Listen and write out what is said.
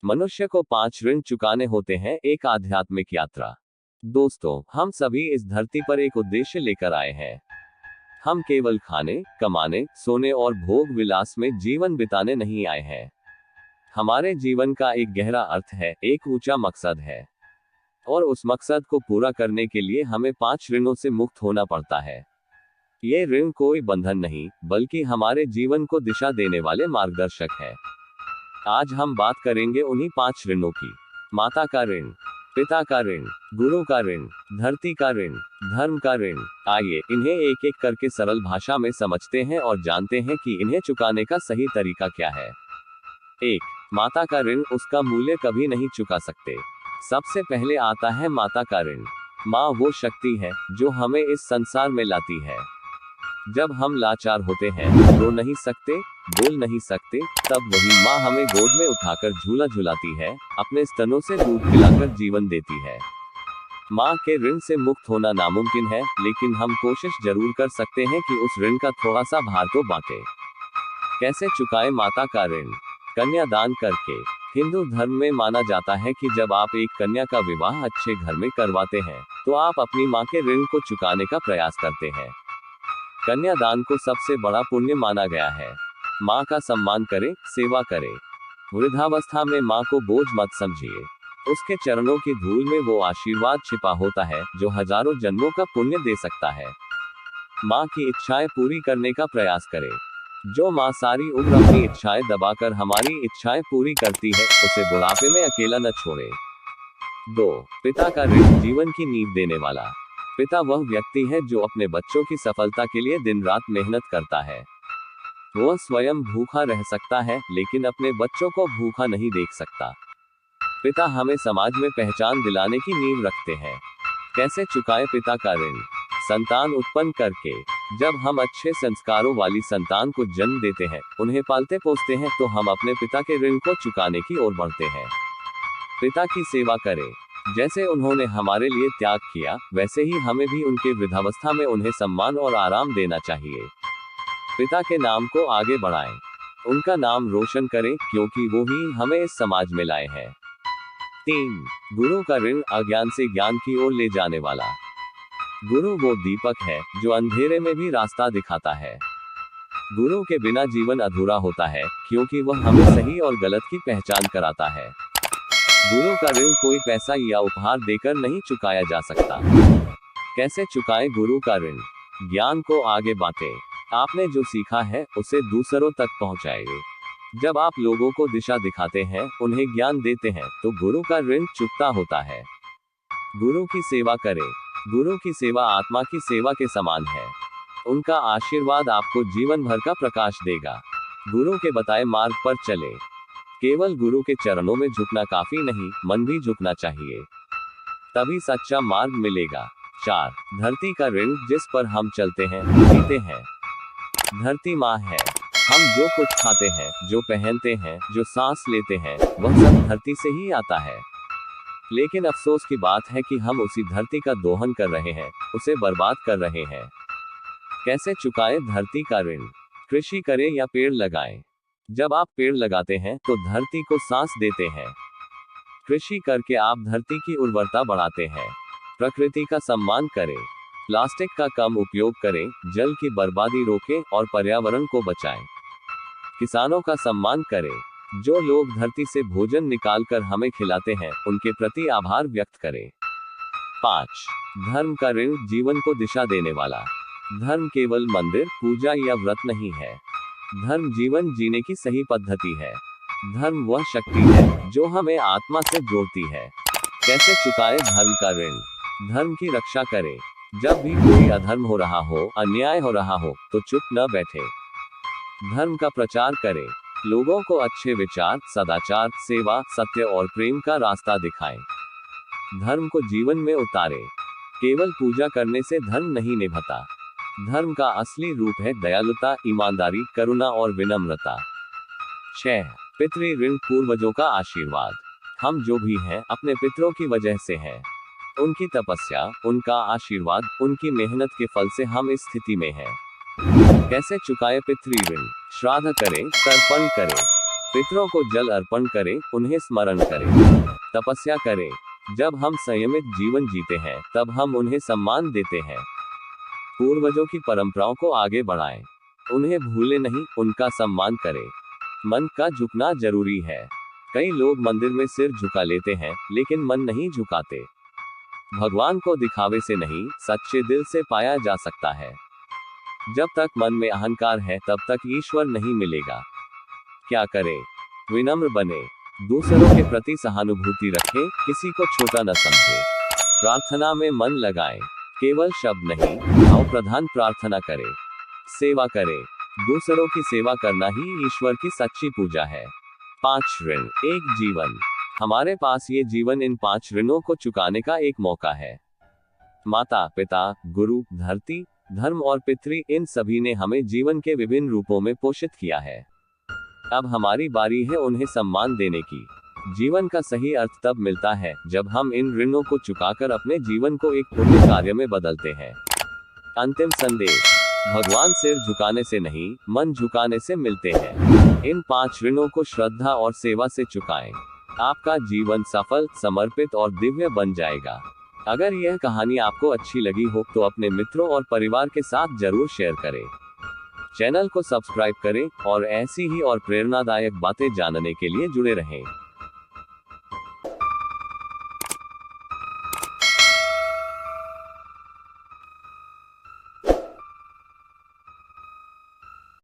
मनुष्य को 5 ऋण चुकाने होते हैं, एक आध्यात्मिक यात्रा। दोस्तों, हम सभी इस धरती पर एक उद्देश्य लेकर आए हैं। हम केवल खाने, कमाने, सोने और भोग विलास में जीवन बिताने नहीं आए हैं। हमारे जीवन का एक गहरा अर्थ है, एक ऊंचा मकसद है। और उस मकसद को पूरा करने के लिए हमें 5 ऋणों से मुक्त होना पड़ता है। ये ऋण कोई बंधन नहीं, बल्कि हमारे जीवन को दिशा देने वाले मार्गदर्शक है। आज हम बात करेंगे उन्हीं 5 ऋणों की। माता का ऋण, पिता का ऋण, गुरु का ऋण, धरती का ऋण, धर्म का ऋण। आइए इन्हें एक एक करके सरल भाषा में समझते हैं और जानते हैं कि इन्हें चुकाने का सही तरीका क्या है। 1. माता का ऋण, उसका मूल्य कभी नहीं चुका सकते। सबसे पहले आता है माता का ऋण। माँ वो शक्ति है जो हमें इस संसार में लाती है। जब हम लाचार होते हैं, रो नहीं सकते, बोल नहीं सकते, तब वही माँ हमें गोद में उठाकर झूला झुलाती है, अपने स्तनों से दूध पिलाकर जीवन देती है। माँ के ऋण से मुक्त होना नामुमकिन है, लेकिन हम कोशिश जरूर कर सकते हैं कि उस ऋण का थोड़ा सा भार तो बांटे। कैसे चुकाएं माता का ऋण? कन्यादान करके। हिंदू धर्म में माना जाता है कि जब आप एक कन्या का विवाह अच्छे घर में करवाते हैं, तो आप अपनी माँ के ऋण को चुकाने का प्रयास करते हैं। कन्यादान को सबसे बड़ा पुण्य माना गया है। माँ का सम्मान करें, सेवा करें। वृद्धावस्था में माँ को बोझ मत समझिए। उसके चरणों की धूल में वो आशीर्वाद छिपा होता है जो हजारों जन्मों का पुण्य दे सकता है। माँ की इच्छाएं पूरी करने का प्रयास करें। जो माँ सारी उम्र अपनी इच्छाएं दबाकर हमारी इच्छाएं पूरी करती है, उसे बुढ़ापे में अकेला न छोड़े। 2. पिता का ऋण, जीवन की नींव देने वाला। पिता वह व्यक्ति है जो अपने बच्चों की सफलता के लिए दिन रात मेहनत करता है। वह स्वयं भूखा रह सकता है, लेकिन अपने बच्चों को भूखा नहीं देख सकता। पिता हमें समाज में पहचान दिलाने की नींव रखते हैं। कैसे चुकाएं पिता का ऋण? संतान उत्पन्न करके। जब हम अच्छे संस्कारों वाली संतान को जन्म देते हैं, उन्हें पालते पोसते हैं, तो हम अपने पिता के ऋण को चुकाने की ओर बढ़ते हैं। पिता की सेवा करें। जैसे उन्होंने हमारे लिए त्याग किया, वैसे ही हमें भी उनके वृद्धावस्था में उन्हें सम्मान और आराम देना चाहिए। पिता के नाम को आगे बढ़ाएं। उनका नाम रोशन करें, क्योंकि वो ही हमें इस समाज में लाए हैं। 3. गुरु का ऋण, अज्ञान से ज्ञान की ओर ले जाने वाला। गुरु वो दीपक है जो अंधेरे में भी रास्ता दिखाता है। गुरु के बिना जीवन अधूरा होता है, क्योंकि वह हमें सही और गलत की पहचान कराता है। गुरु का ऋण कोई पैसा या उपहार देकर नहीं चुकाया जा सकता। कैसे चुकाएं गुरु का ऋण? ज्ञान को आगे बांटें। आपने जो सीखा है, उसे दूसरों तक पहुंचाइए। जब आप लोगों को दिशा दिखाते हैं, उन्हें ज्ञान देते हैं, तो गुरु का ऋण चुकता होता है। गुरु की सेवा करें। गुरु की सेवा आत्मा की सेवा के समान है। उनका आशीर्वाद आपको जीवन भर का प्रकाश देगा। गुरु के बताए मार्ग पर चले। केवल गुरु के चरणों में झुकना काफी नहीं, मन भी झुकना चाहिए, तभी सच्चा मार्ग मिलेगा। 4. धरती का ऋण, जिस पर हम चलते हैं, जीते हैं। धरती माँ है। हम जो कुछ खाते हैं, जो पहनते हैं, जो सांस लेते हैं, वह सब धरती से ही आता है। लेकिन अफसोस की बात है कि हम उसी धरती का दोहन कर रहे हैं, उसे बर्बाद कर रहे हैं। कैसे चुकाएं धरती का ऋण? कृषि करें या पेड़ लगाएं। जब आप पेड़ लगाते हैं, तो धरती को सांस देते हैं। कृषि करके आप धरती की उर्वरता बढ़ाते हैं। प्रकृति का सम्मान करें। प्लास्टिक का कम उपयोग करें, जल की बर्बादी रोकें और पर्यावरण को बचाएं। किसानों का सम्मान करें। जो लोग धरती से भोजन निकालकर हमें खिलाते हैं, उनके प्रति आभार व्यक्त करें। 5. धर्म का ऋण, जीवन को दिशा देने वाला। धर्म केवल मंदिर, पूजा या व्रत नहीं है। धर्म जीवन जीने की सही पद्धति है। धर्म वह शक्ति है जो हमें आत्मा से जोड़ती है। कैसे चुकाएं धर्म का ऋण? धर्म की रक्षा करें। जब भी कोई अधर्म हो रहा हो, अन्याय हो रहा हो, तो चुप न बैठे। धर्म का प्रचार करें। लोगों को अच्छे विचार, सदाचार, सेवा, सत्य और प्रेम का रास्ता दिखाएं। धर्म को जीवन में उतारें। केवल पूजा करने से धर्म नहीं निभता। धर्म का असली रूप है दयालुता, ईमानदारी, करुणा और विनम्रता। 6. पितृ ऋण, पूर्वजों का आशीर्वाद। हम जो भी हैं, अपने पितरों की वजह से हैं। उनकी तपस्या, उनका आशीर्वाद, उनकी मेहनत के फल से हम इस स्थिति में हैं। कैसे चुकाएं पितृ ऋण? श्राद्ध करें, तर्पण करें। पितरों को जल अर्पण करें, उन्हें स्मरण करें। तपस्या करें। जब हम संयमित जीवन जीते हैं तब हम उन्हें सम्मान देते हैं। पूर्वजों की परंपराओं को आगे बढ़ाएं। उन्हें भूले नहीं, उनका सम्मान करें। मन का झुकना जरूरी है। कई लोग मंदिर में सिर झुका लेते हैं लेकिन मन नहीं झुकाते। भगवान को दिखावे से नहीं, सच्चे दिल से पाया जा सकता है। जब तक मन में अहंकार है तब तक ईश्वर नहीं मिलेगा। क्या करें? विनम्र बने। दूसरों के प्रति सहानुभूति रखें, किसी को छोटा न समझें। प्रार्थना में मन लगाएं। केवल शब्द नहीं, भाव प्रधान प्रार्थना करें। सेवा करें। दूसरों की सेवा करना ही ईश्वर की सच्ची पूजा है। 5 ऋण, एक जीवन। हमारे पास ये जीवन इन 5 ऋणों को चुकाने का एक मौका है। माता, पिता, गुरु, धरती, धर्म और पितृ, इन सभी ने हमें जीवन के विभिन्न रूपों में पोषित किया है। अब हमारी बारी है उन्हें सम्मान देने की। जीवन का सही अर्थ तब मिलता है जब हम इन ऋणों को चुकाकर अपने जीवन को एक पुण्य कार्य में बदलते हैं। अंतिम संदेश, भगवान सिर झुकाने से नहीं, मन झुकाने से मिलते हैं। इन 5 ऋणों को श्रद्धा और सेवा से चुकाएं। आपका जीवन सफल, समर्पित और दिव्य बन जाएगा। अगर यह कहानी आपको अच्छी लगी हो तो अपने मित्रों और परिवार के साथ जरूर शेयर करें। चैनल को सब्सक्राइब करें और ऐसी ही और प्रेरणादायक बातें जानने के लिए जुड़े रहें।